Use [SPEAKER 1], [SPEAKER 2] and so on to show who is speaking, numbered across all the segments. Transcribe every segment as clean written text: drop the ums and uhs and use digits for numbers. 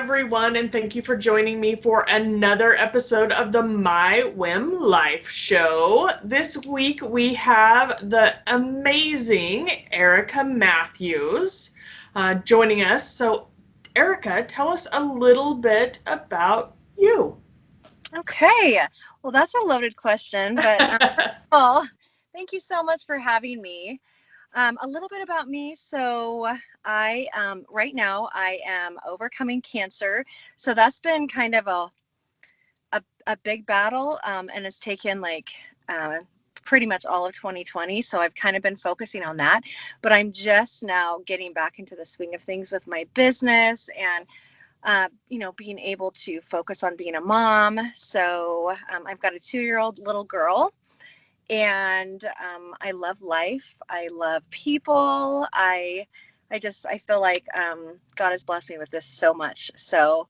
[SPEAKER 1] everyone, and thank you for joining me for another episode of the My WHIM Life show. This week we have the amazing Erica Matthews joining us. So, Erica, tell us a little bit about you.
[SPEAKER 2] Okay, well, that's a loaded question, but well, thank you so much for having me. A little bit about me. So I, right now, I am overcoming cancer. So that's been kind of a big battle, and it's taken pretty much all of 2020. So I've kind of been focusing on that, but I'm just now getting back into the swing of things with my business and being able to focus on being a mom. So I've got a 2-year-old little girl, and I love life. I love people. I feel like God has blessed me with this so much. So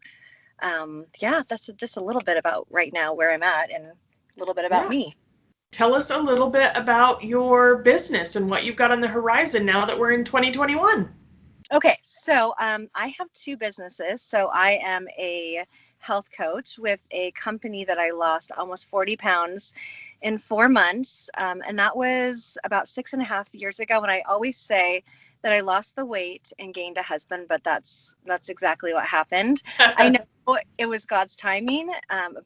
[SPEAKER 2] yeah, that's just a little bit about right now where I'm at and a little bit about me.
[SPEAKER 1] Tell us a little bit about your business and what you've got on the horizon now that we're in 2021.
[SPEAKER 2] Okay, so I have 2 businesses. So I am a health coach with a company that I lost almost 40 pounds in 4 months. And that was about 6.5 years ago. And I always say that I lost the weight and gained a husband, but that's exactly what happened. I know it was God's timing,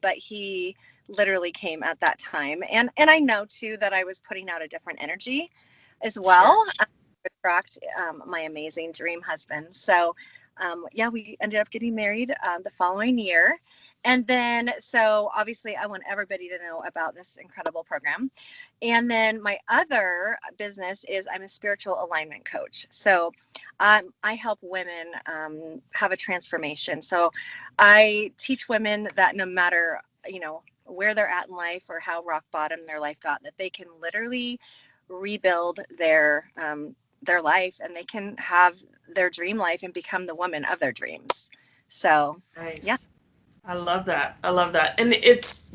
[SPEAKER 2] but he literally came at that time. And I know too that I was putting out a different energy as well.
[SPEAKER 1] Sure.
[SPEAKER 2] Attract my amazing dream husband. So yeah, we ended up getting married the following year. And then, so obviously I want everybody to know about this incredible program. And then my other business is I'm a spiritual alignment coach. So I help women have a transformation. So I teach women that no matter, where they're at in life or how rock bottom their life got, that they can literally rebuild their life, and they can have their dream life and become the woman of their dreams. So
[SPEAKER 1] Nice.
[SPEAKER 2] yeah.
[SPEAKER 1] I love that. And it's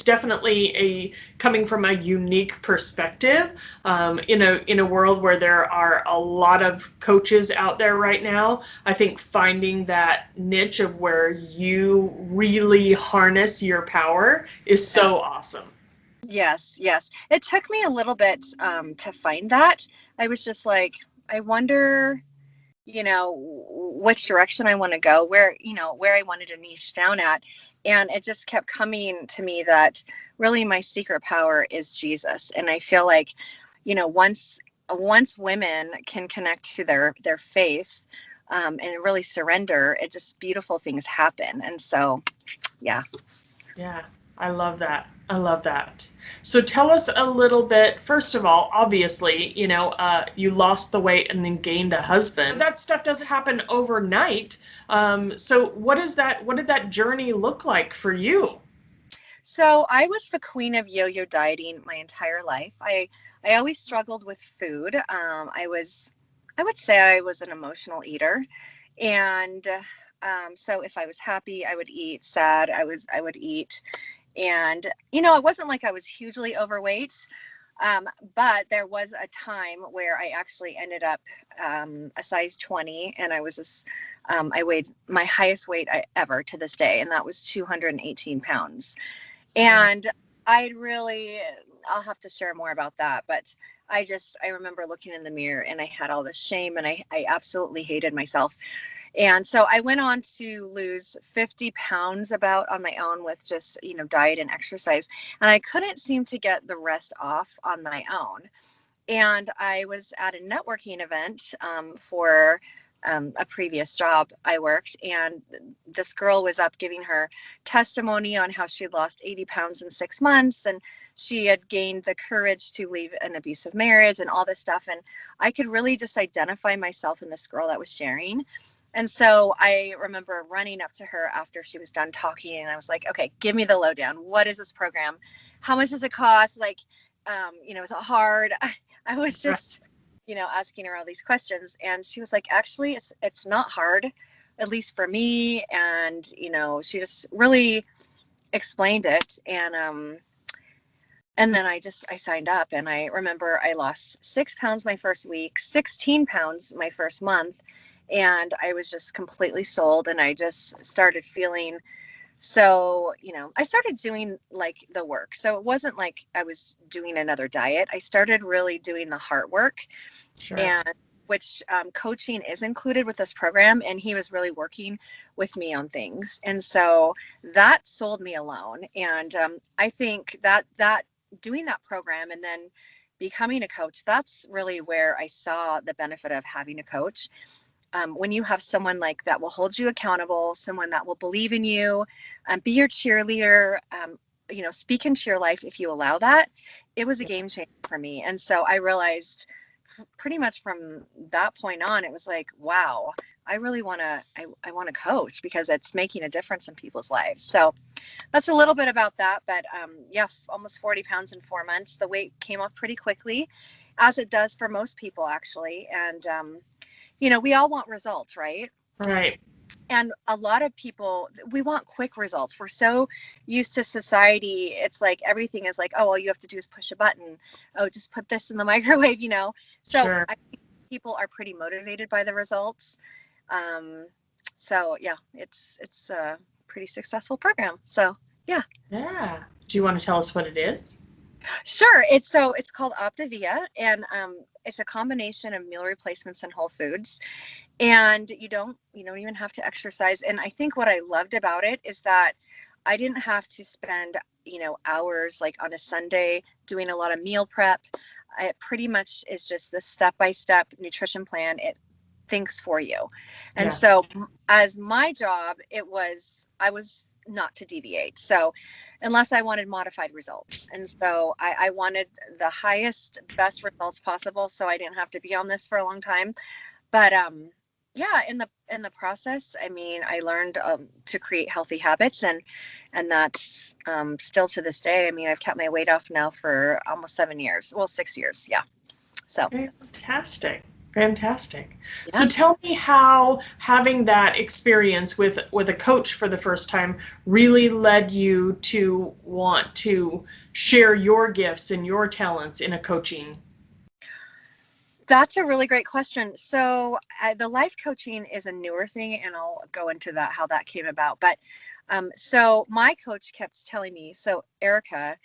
[SPEAKER 1] definitely coming from a unique perspective, in a world where there are a lot of coaches out there right now. I think finding that niche of where you really harness your power is so awesome.
[SPEAKER 2] Yes. It took me a little bit to find that. I was just like, I wonder, which direction I want to go, where I wanted to niche down at. And it just kept coming to me that really my secret power is Jesus. And I feel like, once women can connect to their faith and really surrender, it just beautiful things happen. And so, yeah.
[SPEAKER 1] Yeah, I love that. So tell us a little bit, first of all, obviously, you lost the weight and then gained a husband. That stuff doesn't happen overnight. So what did that journey look like for you?
[SPEAKER 2] So I was the queen of yo-yo dieting my entire life. I always struggled with food. I would say I was an emotional eater. And so if I was happy, I would eat. Sad, I would eat. And, it wasn't like I was hugely overweight, but there was a time where I actually ended up a size 20, and I weighed my highest weight ever to this day, and that was 218 pounds. And I'll have to share more about that, but I remember looking in the mirror and I had all this shame, and I absolutely hated myself. And so I went on to lose 50 pounds about on my own with just, diet and exercise. And I couldn't seem to get the rest off on my own. And I was at a networking event for a previous job I worked, and this girl was up giving her testimony on how she lost 80 pounds in 6 months, and she had gained the courage to leave an abusive marriage and all this stuff. And I could really just identify myself in this girl that was sharing. And so I remember running up to her after she was done talking, and I was like, okay, give me the lowdown. What is this program? How much does it cost? Like, is it hard? I was just, asking her all these questions, and she was like, actually, it's not hard, at least for me. And, she just really explained it. And then I signed up, and I remember I lost 6 pounds my first week, 16 pounds my first month. and I was just completely sold, and I just started feeling so, I started doing like the work. So it wasn't like I was doing another diet. I started really doing the heart work,
[SPEAKER 1] Sure.
[SPEAKER 2] and which coaching is included with this program. And he was really working with me on things. And so that sold me alone. And I think that doing that program and then becoming a coach, that's really where I saw the benefit of having a coach. When you have someone like that will hold you accountable, someone that will believe in you, be your cheerleader, speak into your life if you allow that, it was a game changer for me. And so I realized pretty much from that point on, it was like, wow, I really want to, I want to coach because it's making a difference in people's lives. So that's a little bit about that. But yeah, almost 40 pounds in 4 months. The weight came off pretty quickly, as it does for most people, actually. And, we all want results, right?
[SPEAKER 1] Right.
[SPEAKER 2] And a lot of people, we want quick results. We're so used to society. It's like everything is like, oh, all you have to do is push a button. Oh, just put this in the microwave. So
[SPEAKER 1] Sure.
[SPEAKER 2] I think people are pretty motivated by the results. So yeah, it's a pretty successful program. So yeah.
[SPEAKER 1] Yeah. Do you want to tell us what it is?
[SPEAKER 2] Sure. It's called Optavia, and it's a combination of meal replacements and whole foods. And you don't even have to exercise. And I think what I loved about it is that I didn't have to spend hours like on a Sunday doing a lot of meal prep. It pretty much is just the step-by-step nutrition plan. It thinks for you. And
[SPEAKER 1] Yeah.
[SPEAKER 2] so as my job, I was not to deviate, so unless I wanted modified results. And so I wanted the highest best results possible, so I didn't have to be on this for a long time. But yeah, in the process, I mean, I learned to create healthy habits, and that's still to this day. I mean, I've kept my weight off now for almost 7 years. Well, 6 years. Yeah. So
[SPEAKER 1] Fantastic. Fantastic. So
[SPEAKER 2] yeah.
[SPEAKER 1] tell me how having that experience with a coach for the first time really led you to want to share your gifts and your talents in a coaching.
[SPEAKER 2] That's a really great question. So the life coaching is a newer thing, and I'll go into that, how that came about. But so my coach kept telling me, so Erica,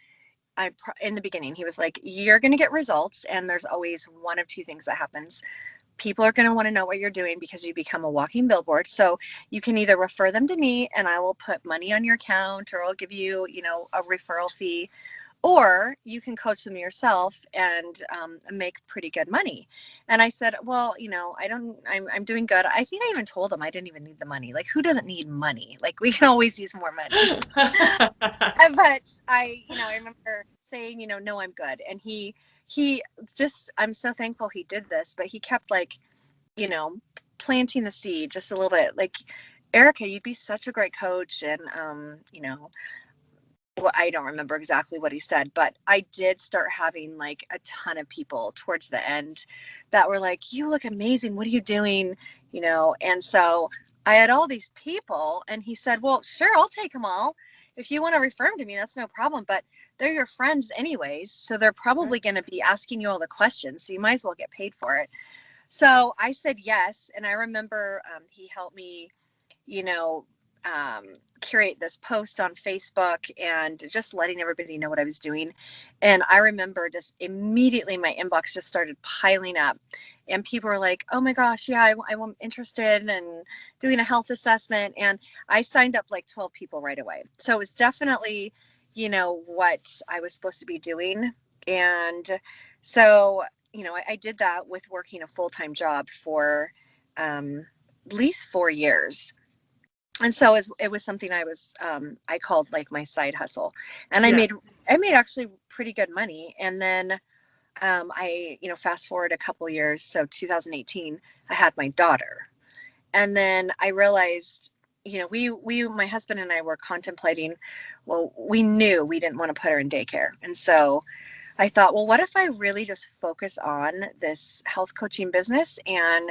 [SPEAKER 2] in the beginning, he was like, you're going to get results, and there's always one of two things that happens. People are going to want to know what you're doing because you become a walking billboard. So you can either refer them to me, and I will put money on your account, or I'll give you, a referral fee, or you can coach them yourself and make pretty good money. And I said, well, I'm doing good. I think I even told them I didn't even need the money. Like, who doesn't need money? Like, we can always use more money. But I remember saying, no, I'm good. And he just, I'm so thankful he did this, but he kept like, you know, planting the seed just a little bit. Like, Erica, you'd be such a great coach. And, well, I don't remember exactly what he said, but I did start having like a ton of people towards the end that were like, you look amazing. What are you doing? And so I had all these people, and he said, well, sure, I'll take them all. If you want to refer them to me, that's no problem. But they're your friends anyways. So they're probably going to be asking you all the questions. So you might as well get paid for it. So I said yes. And I remember he helped me, you know, curate this post on Facebook and just letting everybody know what I was doing. And I remember just immediately my inbox just started piling up, and people were like, oh my gosh, yeah, I'm interested in doing a health assessment. And I signed up like 12 people right away. So it was definitely, what I was supposed to be doing. And so, I did that with working a full-time job for at least 4 years. And so it was something I called like my side hustle, and
[SPEAKER 1] Yeah.
[SPEAKER 2] I made actually pretty good money. And then I fast forward a couple years, so 2018, I had my daughter. And then I realized, we my husband and I were contemplating, well, we knew we didn't want to put her in daycare. And so I thought, well, what if I really just focus on this health coaching business, and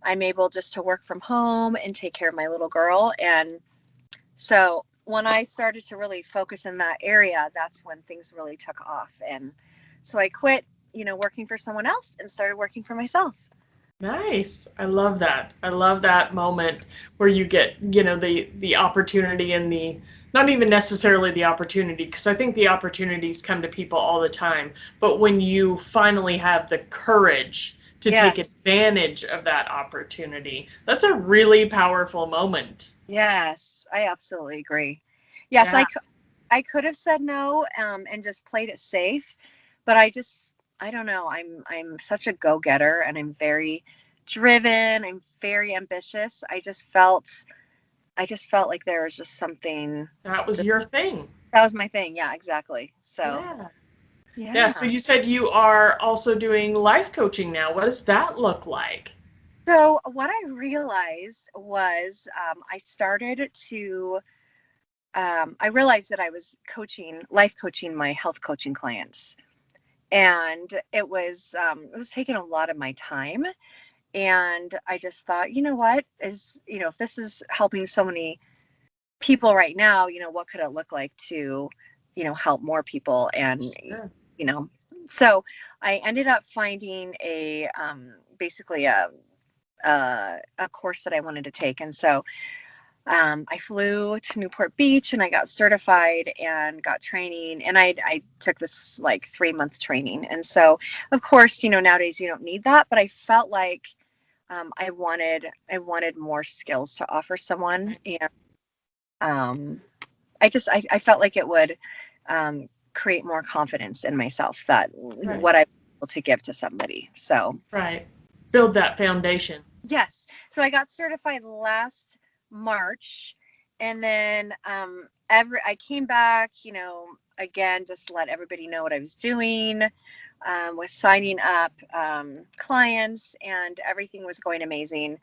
[SPEAKER 2] I'm able just to work from home and take care of my little girl. And so when I started to really focus in that area, that's when things really took off. And so I quit, working for someone else and started working for myself.
[SPEAKER 1] Nice. I love that. I love that moment where you get, the opportunity and the not even necessarily the opportunity, because I think the opportunities come to people all the time, but when you finally have the courage to take
[SPEAKER 2] Yes.
[SPEAKER 1] advantage of that opportunity, that's a really powerful moment.
[SPEAKER 2] Yes, I absolutely agree. Yes,
[SPEAKER 1] Yeah.
[SPEAKER 2] I could have said no, and just played it safe, but I don't know. I'm such a go-getter, and I'm very driven. I'm very ambitious. I just felt like there was just something.
[SPEAKER 1] That was
[SPEAKER 2] Just,
[SPEAKER 1] your thing.
[SPEAKER 2] that was my thing. Yeah, exactly. So
[SPEAKER 1] Yeah. Yeah. So
[SPEAKER 2] yeah.
[SPEAKER 1] you said you are also doing life coaching now. What does that look like?
[SPEAKER 2] So what I realized was I realized that I was life coaching my health coaching clients, and it was taking a lot of my time. And I just thought, if this is helping so many people right now, what could it look like to, help more people? And
[SPEAKER 1] Sure.
[SPEAKER 2] you know, so I ended up finding basically a course that I wanted to take, and so I flew to Newport Beach and I got certified and got training. And I took this like 3 month training. And so, of course, nowadays you don't need that, but I felt like I wanted more skills to offer someone. And um, I felt like it would create more confidence in myself that
[SPEAKER 1] Right.
[SPEAKER 2] what I'm able to give to somebody. So,
[SPEAKER 1] Right. Build that foundation.
[SPEAKER 2] yes. So I got certified last March, and then I came back, again, just let everybody know what I was doing, was signing up clients, and everything was going amazing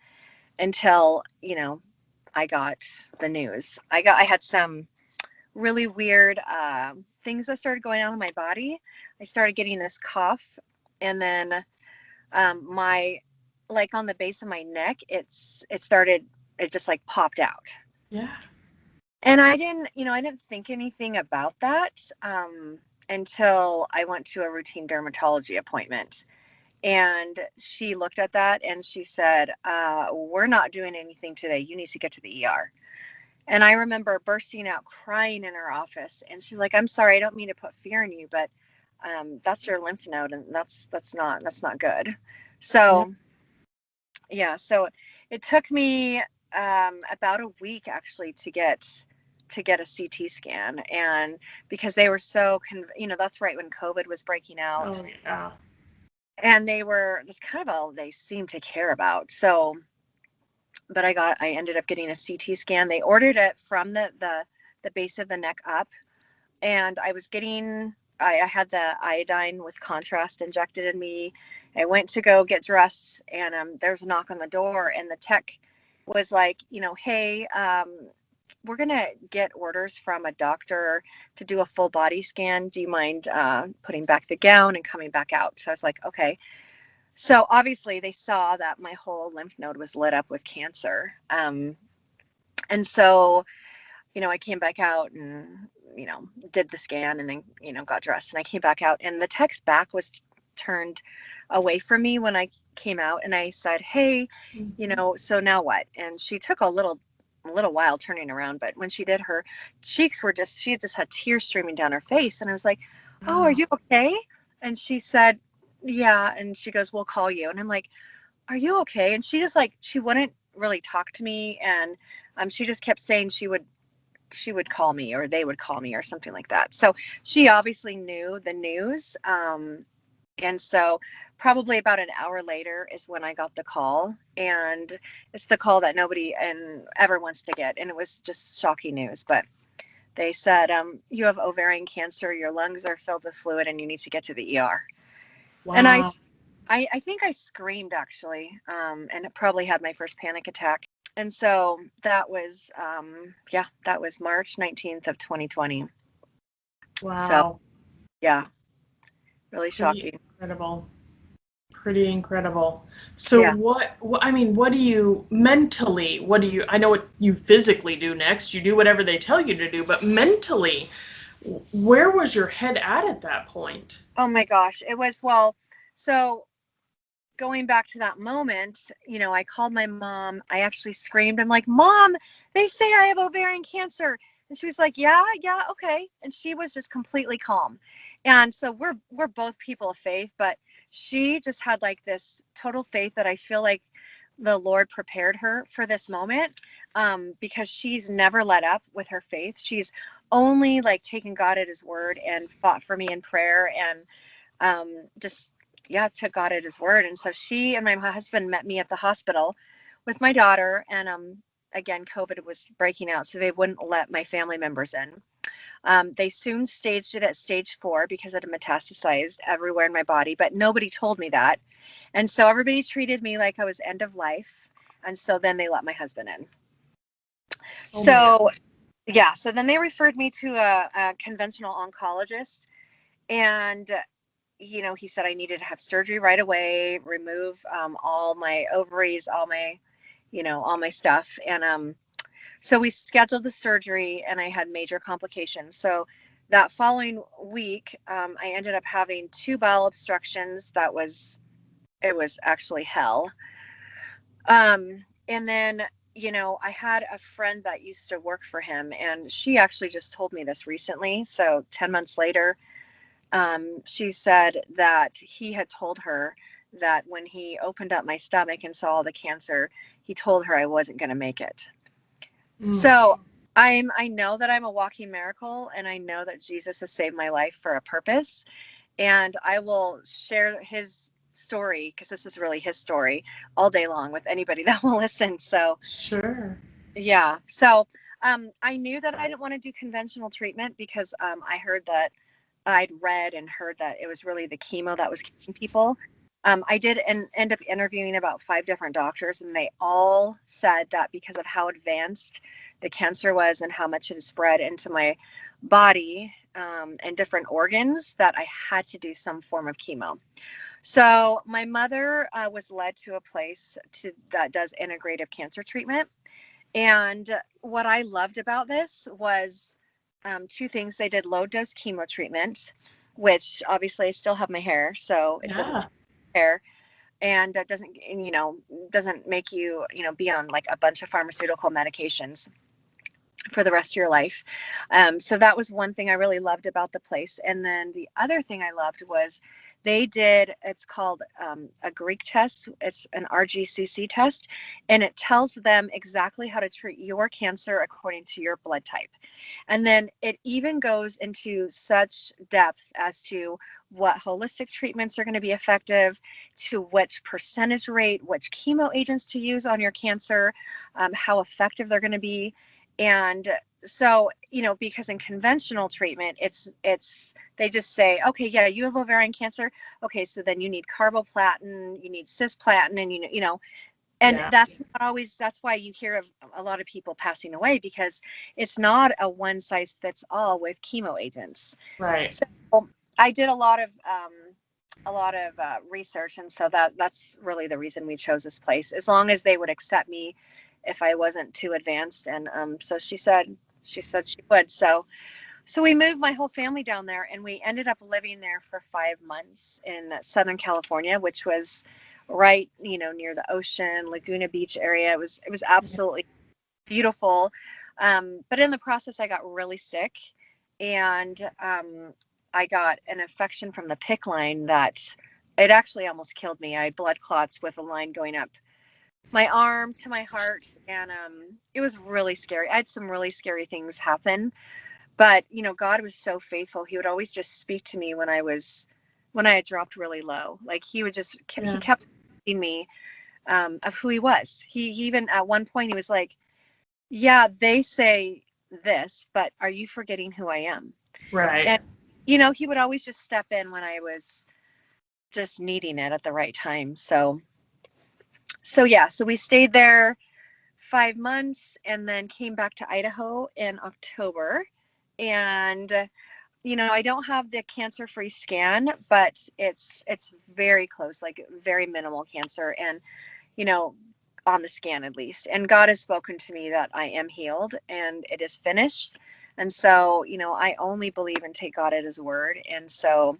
[SPEAKER 2] until, I got the news. I had some really weird things that started going on in my body. I started getting this cough, and then my like on the base of my neck, it just like popped out.
[SPEAKER 1] Yeah.
[SPEAKER 2] And I didn't think anything about that until I went to a routine dermatology appointment. And she looked at that and she said, we're not doing anything today. You need to get to the ER. And I remember bursting out crying in her office. And she's like, I'm sorry, I don't mean to put fear in you, but that's your lymph node, and that's not good.
[SPEAKER 1] Yeah.
[SPEAKER 2] So yeah, so it took me about a week actually to get a CT scan, and because they were that's right when COVID was breaking out,
[SPEAKER 1] Oh, yeah.
[SPEAKER 2] and they were that's kind of all they seemed to care about. So, but I ended up getting a CT scan. They ordered it from the base of the neck up, and I had the iodine with contrast injected in me. I went to go get dressed, and there was a knock on the door, and the tech was like, hey, we're gonna get orders from a doctor to do a full body scan. Do you mind putting back the gown and coming back out? So I was like, okay. So obviously they saw that my whole lymph node was lit up with cancer, and so I came back out and, did the scan, and then, got dressed, and I came back out, and the tech's back was turned away from me when I came out, and I said, hey,
[SPEAKER 1] Mhm.
[SPEAKER 2] so now what? And she took a little while turning around, but when she did, her cheeks were she just had tears streaming down her face. And I was like, oh, are
[SPEAKER 1] Wow.
[SPEAKER 2] you okay? And she said, yeah. And she goes, we'll call you. And I'm like, are you okay? And she wouldn't really talk to me. And she just kept saying she would call me, or they would call me, or something like that. So she obviously knew the news. And so probably about an hour later is when I got the call. And it's the call that nobody and ever wants to get. And it was just shocking news. But they said, you have ovarian cancer, your lungs are filled with fluid, and you need to get to the ER. And
[SPEAKER 1] Wow.
[SPEAKER 2] I think I screamed actually, and it probably had my first panic attack. And so that was March 19th of 2020. So
[SPEAKER 1] Wow.
[SPEAKER 2] yeah, really
[SPEAKER 1] Pretty
[SPEAKER 2] shocking.
[SPEAKER 1] incredible. Pretty incredible. So
[SPEAKER 2] Yeah.
[SPEAKER 1] what do you mentally, I know what you physically do next. You do whatever they tell you to do, but mentally, where was your head at that point?
[SPEAKER 2] Oh my gosh. It was, well, so going back to that moment, I called my mom. I actually screamed. I'm like, Mom, they say I have ovarian cancer. And she was like, yeah, okay. And she was just completely calm. And so we're both people of faith, but she just had like this total faith that I feel like the Lord prepared her for this moment, because she's never let up with her faith. She's only like taken God at his word and fought for me in prayer, and just, yeah, took God at his word. And so she and my husband met me at the hospital with my daughter. And again, COVID was breaking out, so they wouldn't let my family members in. They soon staged it at stage 4 because it had metastasized everywhere in my body, but nobody told me that. And so everybody treated me like I was end of life. And so then they let my husband in.
[SPEAKER 1] Oh
[SPEAKER 2] So, yeah, so then they referred me to a conventional oncologist. And, he said I needed to have surgery right away, remove all my ovaries, all my stuff. And so we scheduled the surgery, and I had major complications. So that following week, I ended up having 2 bowel obstructions. It was actually hell. And then, I had a friend that used to work for him, and she actually just told me this recently. So 10 months later, she said that he had told her that when he opened up my stomach and saw all the cancer, he told her I wasn't going to make it. So I know that I'm a walking miracle, and I know that Jesus has saved my life for a purpose. And I will share his story, because this is really his story, all day long with anybody that will listen. So
[SPEAKER 1] sure.
[SPEAKER 2] yeah. So I knew that I didn't want to do conventional treatment, because I heard that I'd read and heard that it was really the chemo that was killing people. I did end up interviewing about 5 different doctors, and they all said that because of how advanced the cancer was and how much it had spread into my body, and different organs, that I had to do some form of chemo. So my mother was led to a place that does integrative cancer treatment. And what I loved about this was 2 things. They did low dose chemo treatment, which obviously I still have my hair, so it doesn't hair, and that doesn't make you, be on like a bunch of pharmaceutical medications for the rest of your life. So that was one thing I really loved about the place. And then the other thing I loved was it's called a Greek test. It's an RGCC test, and it tells them exactly how to treat your cancer according to your blood type. And then it even goes into such depth as to what holistic treatments are going to be effective, to which percentage rate, which chemo agents to use on your cancer, how effective they're going to be. And so, because in conventional treatment, it's they just say, okay, yeah, you have ovarian cancer. Okay, so then you need carboplatin, you need cisplatin, and and that's not always. That's why you hear of a lot of people passing away, because it's not a one size fits all with chemo agents.
[SPEAKER 1] Right.
[SPEAKER 2] So I did a lot of research, and so that's really the reason we chose this place, as long as they would accept me if I wasn't too advanced. And so she said she would. So we moved my whole family down there, and we ended up living there for 5 months in Southern California, which was right, near the ocean, Laguna Beach area. It was absolutely beautiful. But in the process, I got really sick, and I got an infection from the PICC line that it actually almost killed me. I had blood clots with a line going up my arm to my heart, and it was really scary. I had some really scary things happen, but God was so faithful. He would always just speak to me when I had dropped really low. Like he kept telling me of who he was. He even at one point he was like, yeah, they say this, but are you forgetting who I am?
[SPEAKER 1] Right.
[SPEAKER 2] And he would always just step in when I was just needing it at the right time. So yeah, so we stayed there 5 months, and then came back to Idaho in October. And I don't have the cancer-free scan, but it's very close, like very minimal cancer, and on the scan at least. And God has spoken to me that I am healed and it is finished. And so I only believe and take God at his word. And so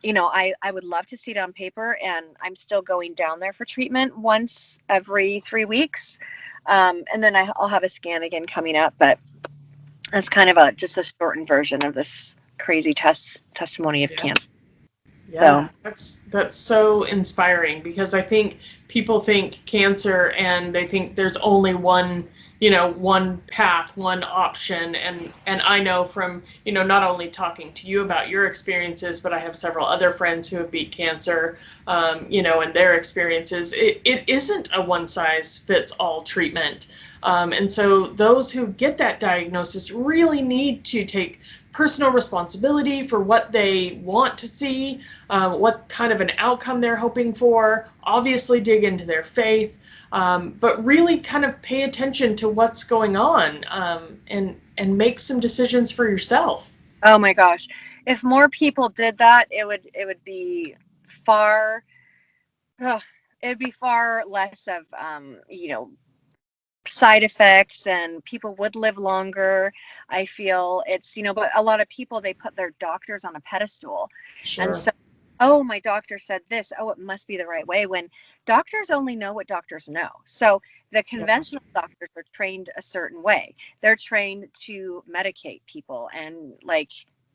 [SPEAKER 2] I would love to see it on paper, and I'm still going down there for treatment once every 3 weeks. And then I'll have a scan again coming up, but that's kind of just a shortened version of this crazy testimony of
[SPEAKER 1] Yeah.
[SPEAKER 2] cancer.
[SPEAKER 1] Yeah,
[SPEAKER 2] So,
[SPEAKER 1] that's so inspiring, because I think people think cancer and they think there's only one, one path, one option. And I know from, not only talking to you about your experiences, but I have several other friends who have beat cancer, and their experiences. It isn't a one size fits all treatment. And so those who get that diagnosis really need to take personal responsibility for what they want to see, what kind of an outcome they're hoping for, obviously dig into their faith, but really kind of pay attention to what's going on, and make some decisions for yourself.
[SPEAKER 2] oh my gosh, if more people did that, it would be far, ugh, it'd be far less of, side effects, and people would live longer. I feel it's, but a lot of people, they put their doctors on a pedestal. And
[SPEAKER 1] Sure.
[SPEAKER 2] so, oh, my doctor said this, oh, it must be the right way, when doctors only know what doctors know. So the
[SPEAKER 1] Yeah.
[SPEAKER 2] conventional doctors are trained a certain way. They're trained to medicate people and, like,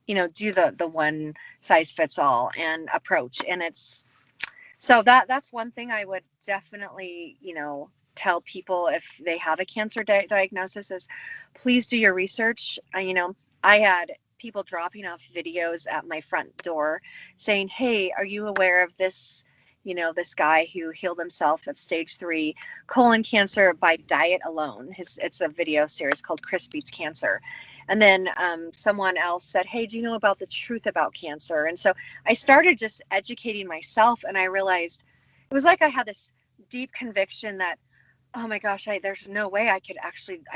[SPEAKER 2] do the one size fits all and approach. And it's, so that's one thing I would definitely, tell people if they have a cancer diagnosis is, please do your research. I had people dropping off videos at my front door saying, "Hey, are you aware of this? This guy who healed himself of stage 3 colon cancer by diet alone." It's a video series called Chris Beats Cancer. And then someone else said, "Hey, do you know about the truth about cancer?" And so I started just educating myself, and I realized it was like I had this deep conviction that, oh my gosh, there's no way I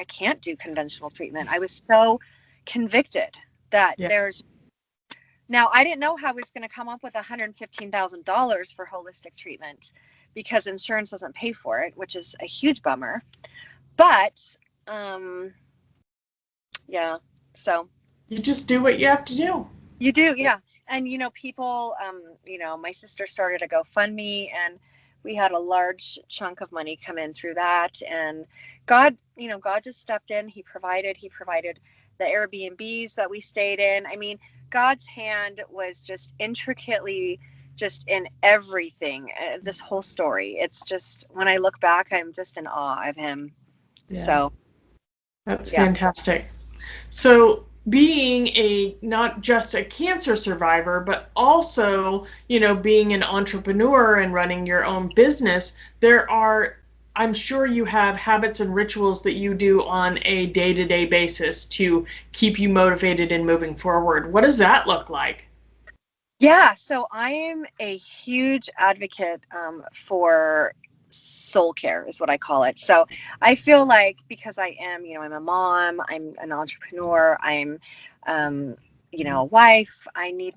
[SPEAKER 2] can't do conventional treatment. I was so convicted that
[SPEAKER 1] Yeah.
[SPEAKER 2] now I didn't know how I was going to come up with $115,000 for holistic treatment, because insurance doesn't pay for it, which is a huge bummer. But, um, yeah, so.
[SPEAKER 1] You just do what you have to do.
[SPEAKER 2] You do, yeah. And people, my sister started a GoFundMe, and we had a large chunk of money come in through that. And God just stepped in. He provided the Airbnbs that we stayed in. I mean, God's hand was just intricately just in everything. This whole story. It's just, when I look back, I'm just in awe of him.
[SPEAKER 1] Yeah.
[SPEAKER 2] So,
[SPEAKER 1] That's
[SPEAKER 2] yeah.
[SPEAKER 1] fantastic. So being not just a cancer survivor, but also, being an entrepreneur and running your own business, I'm sure you have habits and rituals that you do on a day-to-day basis to keep you motivated and moving forward. What does that look like?
[SPEAKER 2] Yeah, so I am a huge advocate for soul care, is what I call it. So I feel like, because I am, I'm a mom, I'm an entrepreneur, I'm, um, a wife, I need,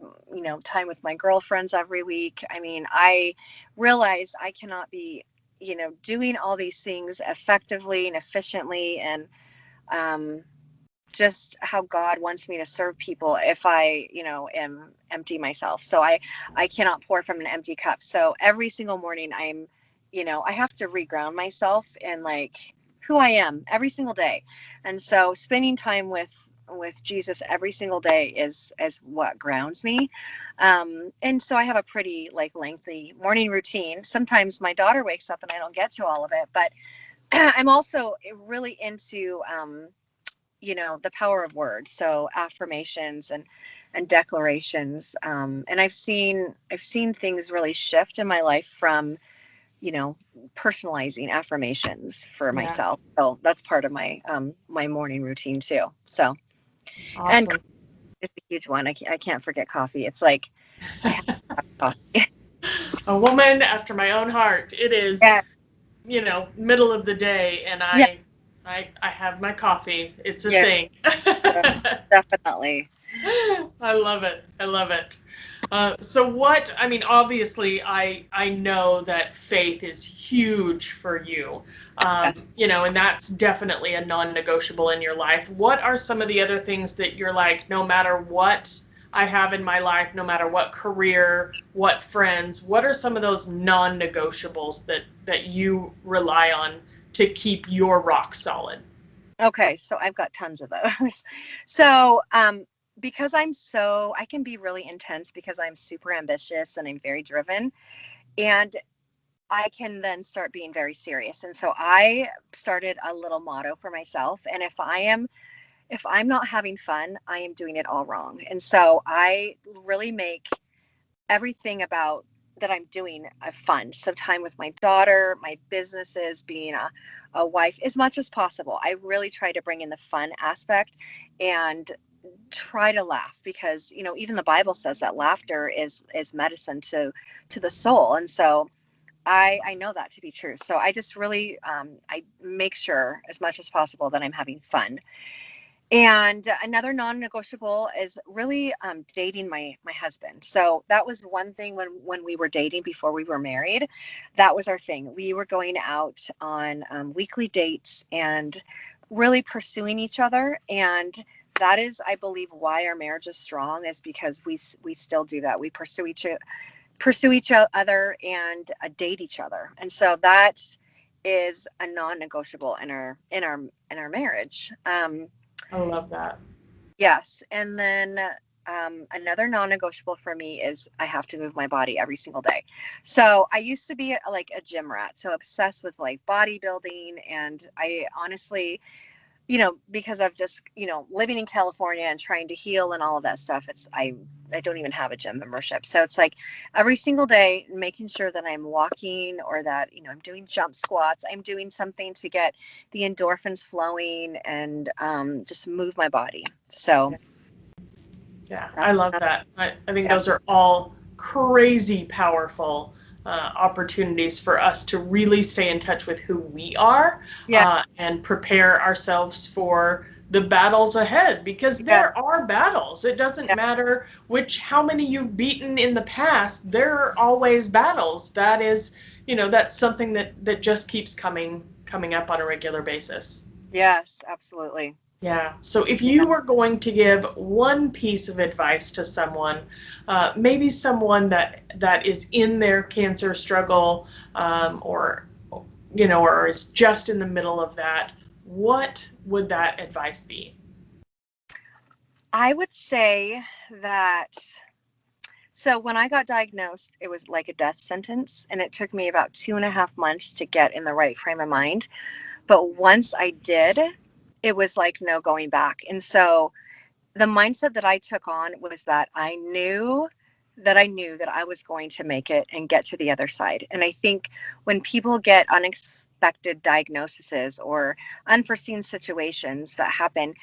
[SPEAKER 2] time with my girlfriends every week. I mean, I realize I cannot be, doing all these things effectively and efficiently, and um, just how God wants me to serve people if I, am empty myself. So I cannot pour from an empty cup. So every single morning I'm, I have to reground myself in, like, who I am every single day. And so spending time with Jesus every single day is what grounds me. And so I have a pretty, like, lengthy morning routine. Sometimes my daughter wakes up and I don't get to all of it, but I'm also really into the power of words, so affirmations and declarations. And I've seen things really shift in my life from, personalizing affirmations for
[SPEAKER 1] Yeah.
[SPEAKER 2] myself. So that's part of my morning routine too. So, and
[SPEAKER 1] Awesome.
[SPEAKER 2] it's a huge one. I can't forget coffee. It's like I have to have coffee.
[SPEAKER 1] A woman after my own heart. It is,
[SPEAKER 2] Yeah,
[SPEAKER 1] middle of the day, and
[SPEAKER 2] yeah,
[SPEAKER 1] I have my coffee. It's a
[SPEAKER 2] yeah,
[SPEAKER 1] thing.
[SPEAKER 2] definitely.
[SPEAKER 1] I love it. I love it. So what, I mean, obviously I know that faith is huge for you,
[SPEAKER 2] Yeah.
[SPEAKER 1] and that's definitely a non-negotiable in your life. What are some of the other things that you're like, no matter what I have in my life, no matter what career, what friends, what are some of those non-negotiables that you rely on to keep your rock solid?
[SPEAKER 2] Okay, so I've got tons of those. So, because I can be really intense because I'm super ambitious and I'm very driven, and I can then start being very serious. And so I started a little motto for myself. And if I'm not having fun, I am doing it all wrong. And so I really make everything about that I'm doing fun. So time with my daughter, my businesses, being a wife, as much as possible. I really try to bring in the fun aspect and try to laugh, because even the Bible says that laughter is medicine to the soul. And so I know that to be true. So I just really I make sure as much as possible that I'm having fun. And another non-negotiable is really dating my husband. So that was one thing when we were dating before we were married. That was our thing. We were going out on weekly dates and really pursuing each other. And that is, I believe, why our marriage is strong, is because we still do that. We pursue each other and date each other. And so that is a non-negotiable in our marriage.
[SPEAKER 1] I love that.
[SPEAKER 2] Yes. And then another non-negotiable for me is I have to move my body every single day. So I used to be like a gym rat, so obsessed with like bodybuilding. And I honestly, because of just, living in California and trying to heal and all of that stuff, I don't even have a gym membership. So it's like every single day making sure that I'm walking, or that, I'm doing jump squats, I'm doing something to get the endorphins flowing and just move my body. So
[SPEAKER 1] Yeah, I
[SPEAKER 2] that's,
[SPEAKER 1] love that. I think
[SPEAKER 2] yeah.
[SPEAKER 1] those are all crazy powerful opportunities for us to really stay in touch with who we are,
[SPEAKER 2] Yeah.
[SPEAKER 1] and prepare ourselves for the battles ahead, because
[SPEAKER 2] Yeah.
[SPEAKER 1] there are battles. It doesn't
[SPEAKER 2] Yeah.
[SPEAKER 1] matter how many you've beaten in the past, there are always battles. That is, that's something that just keeps coming up on a regular basis.
[SPEAKER 2] Yes, absolutely.
[SPEAKER 1] Yeah. So if
[SPEAKER 2] Yeah.
[SPEAKER 1] you were going to give one piece of advice to someone, maybe someone that is in their cancer struggle, or or is just in the middle of that, what would that advice be?
[SPEAKER 2] I would say that, so when I got diagnosed, it was like a death sentence, and it took me about 2.5 months to get in the right frame of mind. But once I did, it was like no going back. And so the mindset that I took on was that I knew that I was going to make it and get to the other side. And I think when people get unexpected diagnoses or unforeseen situations that happen,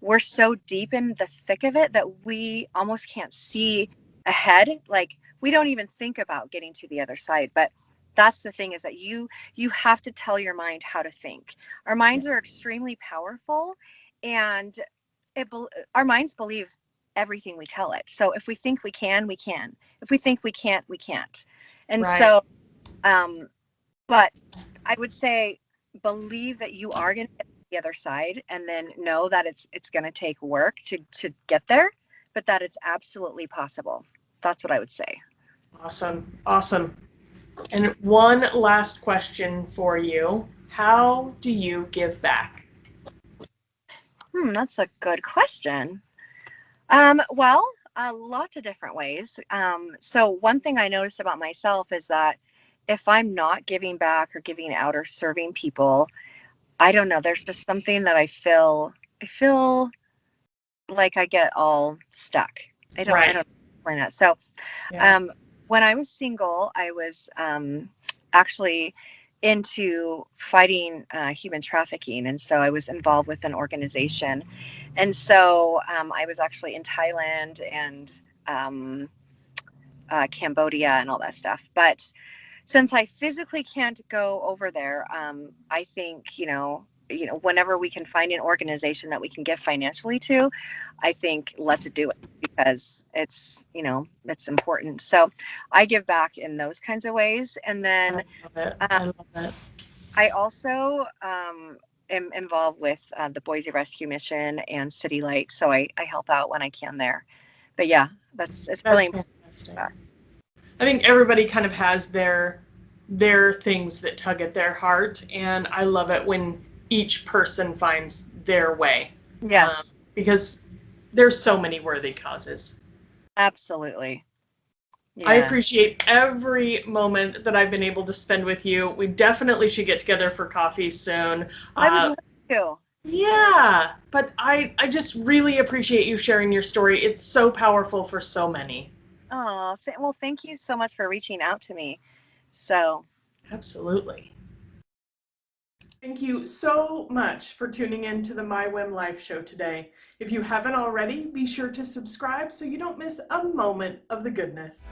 [SPEAKER 2] we're so deep in the thick of it that we almost can't see ahead. Like, we don't even think about getting to the other side. But that's the thing, is that you have to tell your mind how to think. Our minds are extremely powerful, and it our minds believe everything we tell it. So if we think we can, we can. If we think we can't, we can't. And
[SPEAKER 1] Right.
[SPEAKER 2] so, um, but I would say believe that you are going to get to the other side, and then know that it's going to take work to get there, but that it's absolutely possible. That's what I would say.
[SPEAKER 1] Awesome. Awesome. And one last question for you. How do you give back?
[SPEAKER 2] That's a good question. Well, lots of different ways. So one thing I noticed about myself is that if I'm not giving back or giving out or serving people, I don't know, there's just something that I feel like I get all stuck. I don't
[SPEAKER 1] Right.
[SPEAKER 2] explain that. So,
[SPEAKER 1] Yeah.
[SPEAKER 2] um, when I was single, I was actually into fighting human trafficking, and so I was involved with an organization, and so I was actually in Thailand and um, Cambodia and all that stuff. But since I physically can't go over there, I think whenever we can find an organization that we can give financially to, I think let's do it, because it's important. So I give back in those kinds of ways, and
[SPEAKER 1] I
[SPEAKER 2] then
[SPEAKER 1] love it.
[SPEAKER 2] uh,
[SPEAKER 1] I love it.
[SPEAKER 2] I also am involved with the Boise Rescue Mission and City Light, so I help out when I can there. but yeah, it's really
[SPEAKER 1] That's
[SPEAKER 2] important.
[SPEAKER 1] fantastic. I think everybody kind of has their things that tug at their heart, and I love it when each person finds their way,
[SPEAKER 2] Yes,
[SPEAKER 1] because there's so many worthy causes.
[SPEAKER 2] absolutely.
[SPEAKER 1] I
[SPEAKER 2] Yeah.
[SPEAKER 1] appreciate every moment that I've been able to spend with you. We definitely should get together for coffee soon.
[SPEAKER 2] I would love to.
[SPEAKER 1] Yeah, but I just really appreciate you sharing your story. It's so powerful for so many.
[SPEAKER 2] Oh, well, thank you so much for reaching out to me. So,
[SPEAKER 1] Absolutely. Thank you so much for tuning in to the My WHIM Life show today. If you haven't already, be sure to subscribe so you don't miss a moment of the goodness.